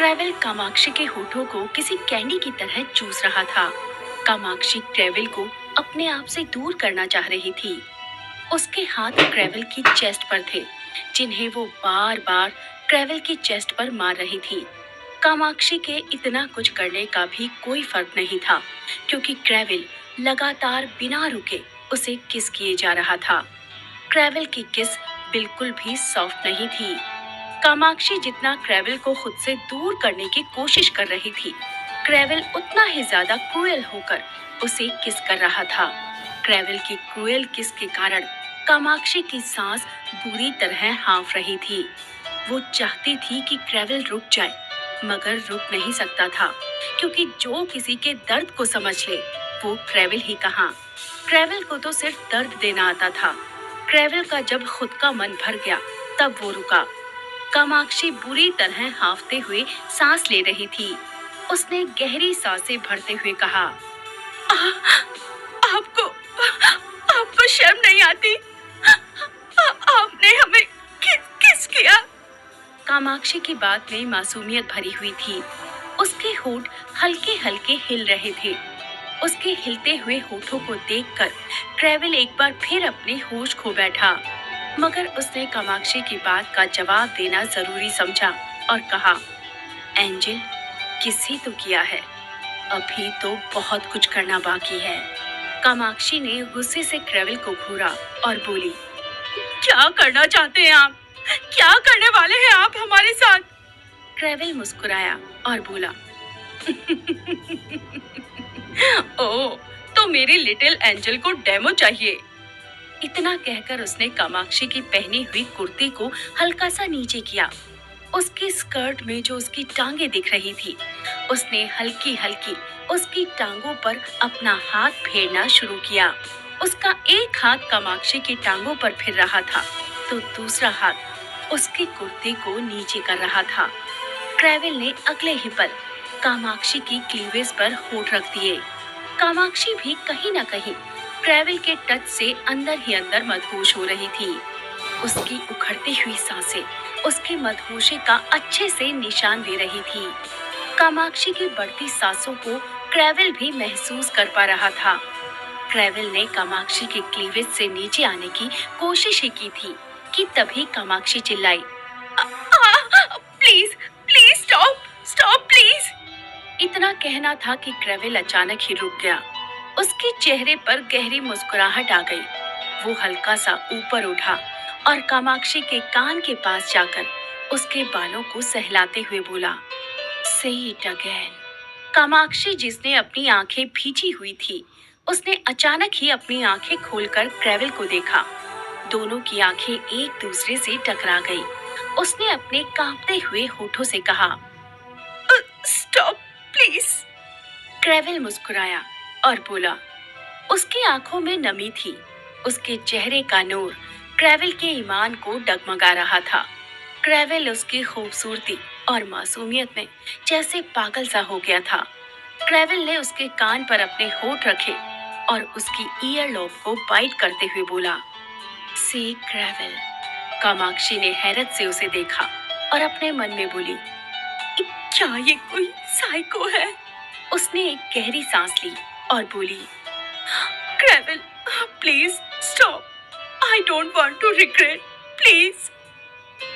Travel Kamakshi के होठों को किसी कैंडी की तरह चूस रहा था। कामाक्षी ट्रेवल को अपने आप से दूर करना चाह रही थी। उसके हाथ ट्रेवल की चेस्ट पर थे, जिन्हें वो बार बार ट्रेवल की चेस्ट पर मार रही थी। कामाक्षी के इतना कुछ करने का भी कोई फर्क नहीं था, क्योंकि ट्रेवल लगातार बिना रुके उसे किस किए जा रहा था। ट्रेवल की किस बिल्कुल भी सॉफ्ट नहीं थी। कामाक्षी जितना ट्रेवल को खुद से दूर करने की कोशिश कर रही थी, ट्रेवल उतना ही ज्यादा क्रूएल होकर उसे किस कर रहा था। ट्रेवल की क्रूएल किस के कारण कामाक्षी की सांस बुरी तरह हाँफ रही थी। वो चाहती थी कि ट्रेवल रुक जाए, मगर रुक नहीं सकता था, क्योंकि जो किसी के दर्द को समझ ले वो ट्रेवल ही कहाँ। ट्रेवल को तो सिर्फ दर्द देना आता था। ट्रेवल का जब खुद का मन भर गया तब वो रुका। कामाक्षी बुरी तरह हांफते हुए सांस ले रही थी। उसने गहरी सांसें भरते हुए कहा, आपको आपको शर्म नहीं आती? आपने हमें किस किया? कामाक्षी की बात में मासूमियत भरी हुई थी। उसके होंठ हल्के हल्के हिल रहे थे। उसके हिलते हुए होठों को देखकर ट्रेवल एक बार फिर अपने होश खो बैठा, मगर उसने कामाक्षी की बात का जवाब देना जरूरी समझा और कहा, एंजल, किसी तो किया है, अभी तो बहुत कुछ करना बाकी है। कामाक्षी ने गुस्से से ट्रेवल को घूरा और बोली, क्या करना चाहते हैं आप? क्या करने वाले हैं आप हमारे साथ? ट्रेवल मुस्कुराया और बोला, ओह, तो मेरी लिटिल एंजल को डेमो चाहिए। इतना कहकर उसने कामाक्षी की पहनी हुई कुर्ती को हल्का सा नीचे किया। उसकी स्कर्ट में जो उसकी टांगे दिख रही थी, उसने हल्की हल्की उसकी टांगों पर अपना हाथ फेरना शुरू किया। उसका एक हाथ कामाक्षी की टांगों पर फिर रहा था, तो दूसरा हाथ उसकी कुर्ती को नीचे कर रहा था। ट्रेवल ने अगले ही पल कामाक्षी की क्लीवेज पर होठ रख दिए। कामाक्षी भी कहीं न कहीं ट्रेवल के टच से अंदर ही अंदर मदहोश हो रही थी। उसकी उखड़ती हुई सांसें उसकी मदहोशी का अच्छे से निशान दे रही थी। कामाक्षी की बढ़ती सांसों को ट्रेवल भी महसूस कर पा रहा था। ट्रेवल ने कामाक्षी के क्लीवेज से नीचे आने की कोशिश ही की थी कि तभी कामाक्षी चिल्लाई, please please stop stop please. इतना कहना था कि ट्रेवल अचानक ही रुक गया। उसके चेहरे पर गहरी मुस्कुराहट आ गई। वो हल्का सा ऊपर उठा और कामाक्षी के कान के पास जाकर उसके बालों को सहलाते हुए बोला, से इट अगेन। कामाक्षी, जिसने अपनी आंखें भींची हुई थी, उसने अचानक ही अपनी आंखें खोलकर ट्रेवल को देखा। दोनों की आंखें एक दूसरे से टकरा गई। उसने अपने कांपते हुए होठों से कहा, स्टॉप प्लीज। ट्रेवल मुस्कुराया और बोला। उसकी आंखों में नमी थी। उसके चेहरे का नूर ट्रेवल के ईमान को डगमगा रहा था। ट्रेवल उसकी खूबसूरती और मासूमियत में जैसे पागल सा हो गया था। ट्रेवल ने उसके कान पर अपने होठ रखे और उसकी ईयर लॉब को बाइट करते हुए बोला, सी ट्रेवल। कामाक्षी ने हैरत से उसे देखा और अपने मन में बोली, क्या ये कोई साइको है? उसने एक गहरी सांस ली और बोली, Trevor please stop, I don't want to regret, please.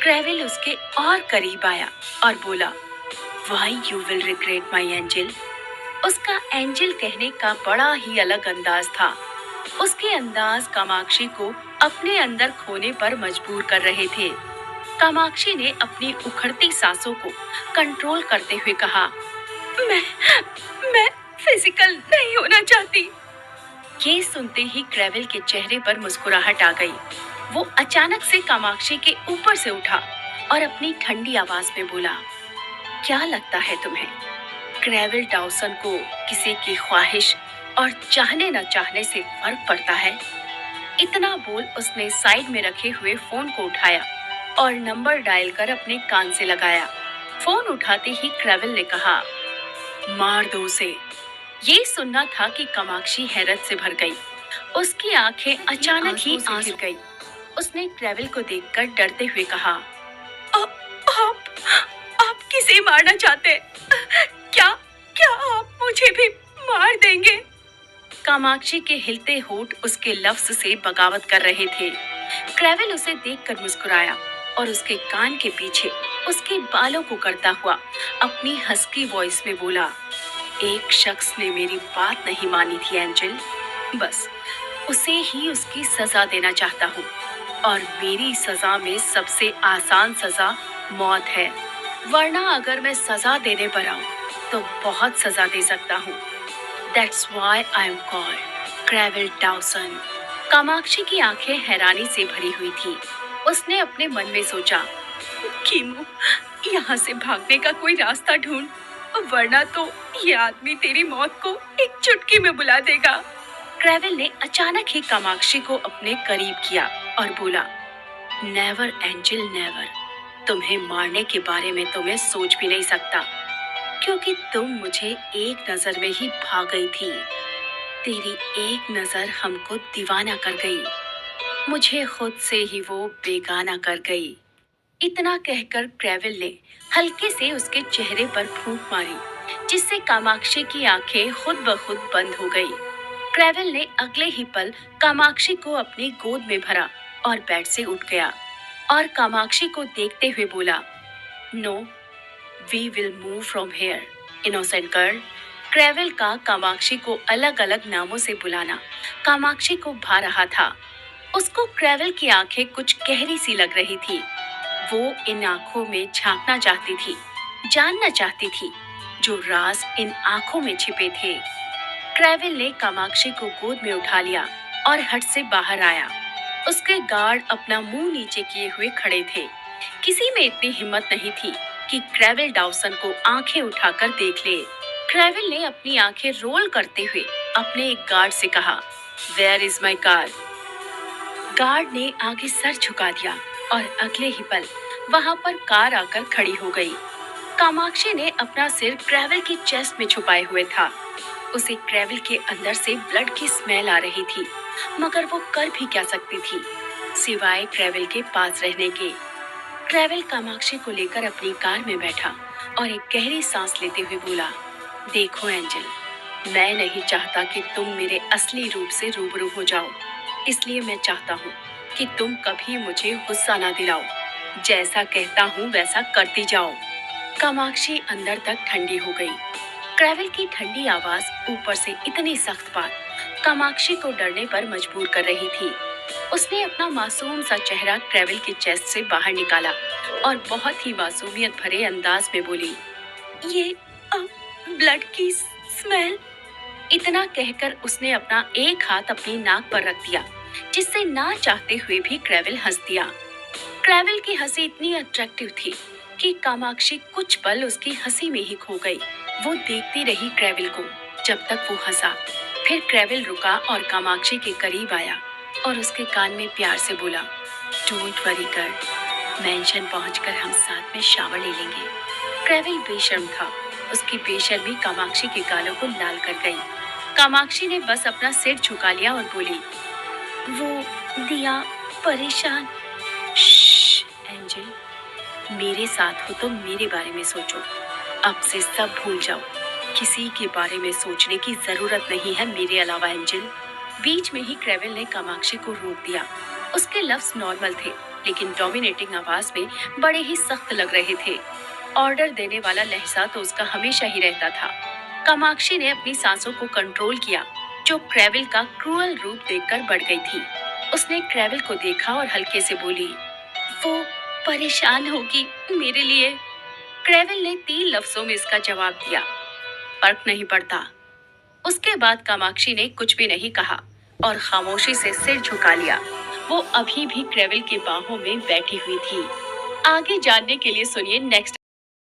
Trevor उसके और करीब आया और बोला, why you will regret my angel. उसका एंजल कहने का बड़ा ही अलग अंदाज था। उसके अंदाज कामाक्षी को अपने अंदर खोने पर मजबूर कर रहे थे। कामाक्षी ने अपनी उखड़ती सांसों को कंट्रोल करते हुए कहा, मैं फिजिकल नहीं होना चाहती। ये सुनते ही ट्रेवल के चेहरे पर मुस्कुराहट आ गई। वो अचानक से कामाक्षी के ऊपर से उठा और अपनी ठंडी आवाज में बोला, क्या लगता है तुम्हें, ट्रेवल डाउसन को किसी की ख्वाहिश और चाहने न चाहने से फर्क पड़ता है? इतना बोल उसने साइड में रखे हुए फोन को उठाया और नंबर डायल कर अपने कान से लगाया। फोन उठाते ही ट्रेवल ने कहा, मार दो उसे। ये सुनना था कि कामाक्षी हैरत से भर गई। उसकी आंखें अचानक ही आंसू गई। उसने ट्रेवल को देखकर डरते हुए कहा, आप किसे मार मारना चाहते? क्या क्या आप मुझे भी मार देंगे? कामाक्षी के हिलते होंठ उसके लफ्ज से बगावत कर रहे थे। क्रेविल उसे देखकर मुस्कुराया और उसके कान के पीछे उसके बालों को करता हुआ अपनी हस्की वॉइस में बोला, एक शख्स ने मेरी बात नहीं मानी थी एंजल, बस उसे ही उसकी सजा देना चाहता हूँ और मेरी सजा में सबसे आसान सजा मौत है। वरना अगर मैं सजा देने पर आऊं तो बहुत सजा दे सकता हूँ। That's why I am called Crevil Dawson. Kamakshi की आंखें हैरानी से भरी हुई थी। उसने अपने मन में सोचा, कीमू, यहाँ से भागने का कोई रास्ता ढूंढ, वरना तो ये आदमी तेरी मौत को एक चुटकी में बुला देगा। क्रेविल ने अचानक ही कामाक्षी को अपने करीब किया और बोला, नेवर एंजल नेवर, तुम्हें मारने के बारे में तो मैं सोच भी नहीं सकता, क्योंकि तुम मुझे एक नजर में ही भाग गई थी। तेरी एक नजर हमको दीवाना कर गई, मुझे खुद से ही वो बेगाना कर गई। इतना कहकर क्रेविल ने हल्के से उसके चेहरे पर फूंक मारी, जिससे कामाक्षी की आंखें खुद ब खुद बंद हो गई। क्रेविल ने अगले ही पल कामाक्षी को अपनी गोद में भरा और बेड से उठ गया और कामाक्षी को देखते हुए बोला, no, we will move from here innocent girl. Crevil का कामाक्षी को अलग अलग नामों से बुलाना कामाक्षी को भा रहा था। उसको क्रेविल की आंखें कुछ गहरी सी लग रही थी। वो इन आंखों में झांकना चाहती थी, जानना चाहती थी जो राज इन आंखों में छिपे थे। क्रेविल ने कामाक्षी को गोद में उठा लिया और हट से बाहर आया। उसके गार्ड अपना मुंह नीचे किए हुए खड़े थे। किसी में इतनी हिम्मत नहीं थी कि क्रेविल डाउसन को आंखें उठाकर देख ले। क्रेविल ने अपनी आंखें रोल करते हुए अपने एक गार्ड से कहा, where is my car? Guard ने आगे सर झुका दिया और अगले ही पल वहां पर कार आकर खड़ी हो गई। कामाक्षी ने अपना सिर क्रेविल की चेस्ट में छुपाए हुए था। उसे क्रेविल के अंदर से ब्लड की स्मेल आ रही थी, मगर वो कर भी क्या सकती थी सिवाय क्रेविल के पास रहने के। क्रेविल कामाक्षी को लेकर अपनी कार में बैठा और एक गहरी सांस लेते हुए बोला, देखो एंजल, मैं नहीं चाहता कि तुम मेरे असली रूप से रूबरू हो जाओ, इसलिए मैं चाहता हूँ कि तुम कभी मुझे गुस्सा ना दिलाओ। जैसा कहता हूँ वैसा करती जाओ। कामाक्षी अंदर तक ठंडी हो गई। क्रेविल की ठंडी आवाज ऊपर से इतनी सख्त बात कामाक्षी को डरने पर मजबूर कर रही थी। उसने अपना मासूम सा चेहरा क्रेविल की चेस्ट से बाहर निकाला और बहुत ही मासूमियत भरे अंदाज में बोली, ये ब्लड की स्मेल। इतना कहकर उसने अपना एक हाथ अपनी नाक पर रख दिया, जिससे ना चाहते हुए भी क्रेविल हंस दिया। क्रेविल की हंसी इतनी अट्रैक्टिव थी कि कामाक्षी कुछ पल उसकी हंसी में ही खो गई। वो देखती रही क्रेविल को जब तक वो हंसा। फिर क्रेविल रुका और कामाक्षी के करीब आया और उसके कान में प्यार से बोला, डोंट वरी गर्ल, मेंशन पहुंचकर हम साथ में शावर ले लेंगे। क्रेविल बेशर्म था। उसकी बेशर्मी कामाक्षी के गालों को लाल कर गई। कामाक्षी ने बस अपना सिर झुका लिया और बोली, वो दिया परेशान। एंजल, मेरे साथ हो तो मेरे बारे में सोचो, अब से सब भूल जाओ। किसी के बारे में सोचने की जरूरत नहीं है मेरे अलावा एंजल। बीच में ही क्रेविल ने कामाक्षी को रोक दिया। उसके लफ्ज नॉर्मल थे, लेकिन डोमिनेटिंग आवाज में बड़े ही सख्त लग रहे थे। ऑर्डर देने वाला लहजा तो उसका हमेशा ही रहता था। कामाक्षी ने अपनी सांसों को कंट्रोल किया, जो क्रेविल का क्रूअल रूप देखकर बढ़ गई थी। उसने क्रेविल को देखा और हल्के से बोली, वो परेशान होगी मेरे लिए। क्रेविल ने 3 लफ्जों में इसका जवाब दिया, फर्क नहीं पड़ता। उसके बाद कामाक्षी ने कुछ भी नहीं कहा और खामोशी से सिर झुका लिया। वो अभी भी क्रेविल की बाहों में बैठी हुई थी। आगे जानने के लिए सुनिए नेक्स्ट